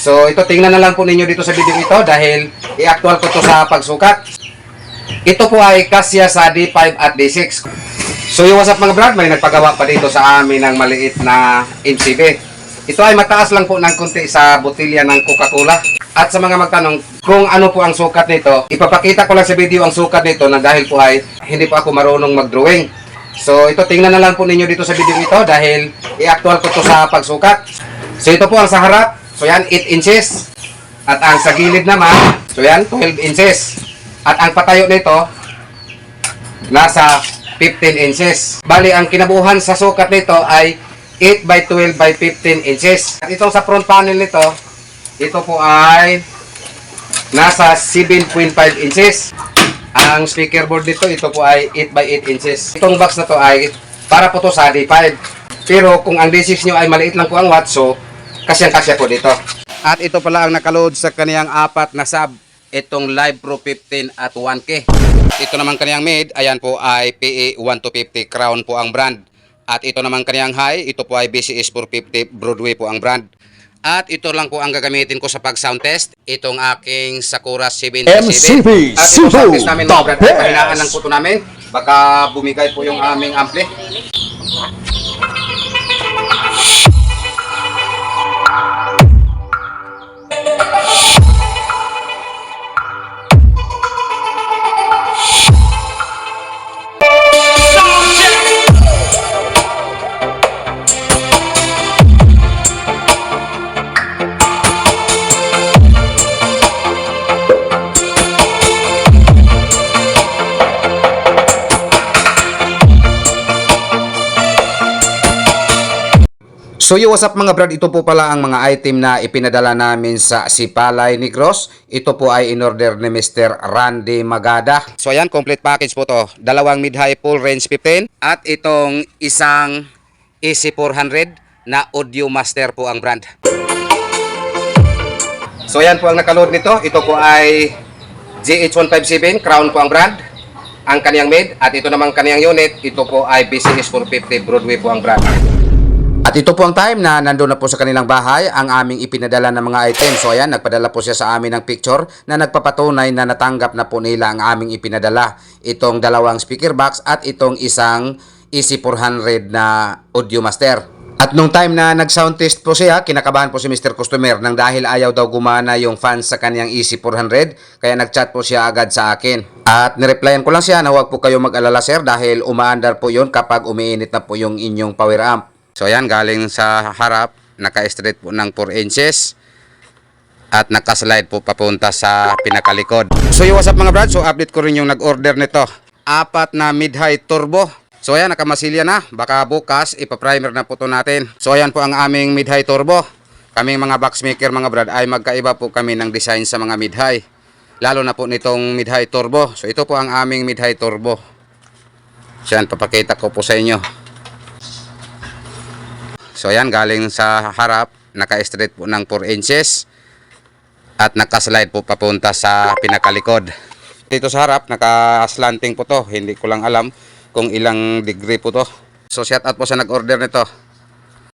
So ito, tingnan na lang po ninyo dito sa video ito dahil i-actual ko to sa pagsukat. Ito po ay kasya sa D5 at D6. So yung what's up mga brad, may nagpagawa pa dito sa amin ng maliit na MCB. Ito ay mataas lang po ng konti sa botilya ng Coca-Cola. At sa mga magtanong kung ano po ang sukat nito, ipapakita ko lang sa video ang sukat nito na dahil po ay hindi po ako marunong mag-drawing. So ito, tingnan na lang po ninyo dito sa video ito dahil i-actual ko to sa pagsukat. So ito po ang sa harap. So yan, 8 inches. At ang sa gilid naman, so yan, 12 inches. At ang patayo nito, nasa 15 inches. Bali, ang kinabuhan sa sukat nito ay 8 by 12 by 15 inches. At itong sa front panel nito, ito po ay nasa 7.5 inches. Ang speaker board nito, ito po ay 8 by 8 inches. Itong box na to ay para po to sa D5. Pero kung ang D6 nyo ay maliit lang po ang watt, so kasyang-kasya po dito. At ito pala ang nakaload sa kaniyang apat na sub. Itong Live Pro 15 at 1K. Ito naman kaniyang mid, ayan po ay PE 1250 Crown po ang brand. At ito naman kaniyang high, ito po ay BCS 450 Broadway po ang brand. At ito lang po ang gagamitin ko sa pag-sound test. Itong aking Sakura 77. MCB At ito sound test namin mga the brad, best. pahinaan lang po ito namin. Baka bumigay po yung aming ampli. So yo, what's up mga brad, ito po pala ang mga item na ipinadala namin sa Sipalay Negros. Ito po ay in-order ni Mr. Randy Magada. So ayan, complete package po to. Dalawang mid-high full range 15 at itong isang EC400 na Audio Master po ang brand. So ayan po ang nakaload nito. Ito po ay GH157 Crown po ang brand, ang kaniyang mid. At ito naman kaniyang unit, ito po ay BCS 450 Broadway po ang brand. At ito po ang time na nandun na po sa kanilang bahay ang aming ipinadala ng mga items. So ayan, nagpadala po siya sa amin ng picture na nagpapatunay na natanggap na po nila ang aming ipinadala. Itong dalawang speaker box at itong isang EC400 na Audio Master. At nung time na nag-sound test po siya, kinakabahan po si Mr. Customer nang dahil ayaw daw gumana yung fans sa kanyang EC400. Kaya nag-chat po siya agad sa akin. At nireplyan ko lang siya na huwag po kayo mag-alala sir dahil umaandar po yun kapag umiinit na po yung inyong power amp. So ayan, galing sa harap, naka-straight po ng 4 inches at naka-slide po papunta sa pinakalikod. So yo, what's up mga brad, so update ko rin yung nag-order nito. 4 na mid-high turbo. So ayan, nakamasilya na, baka bukas ipa-primer na po to natin. So ayan po ang aming mid-high turbo. Kaming mga box maker mga brad ay magkaiba po kami ng design sa mga mid-high. Lalo na po nitong mid-high turbo. So ito po ang aming mid-high turbo. So yan, papakita ko po sa inyo. So ayan, galing sa harap, naka-straight po ng 4 inches at naka-slide po papunta sa pinakalikod. Dito sa harap, naka-slanting po to. Hindi ko lang alam kung ilang degree po to. So shout out po sa nag-order nito.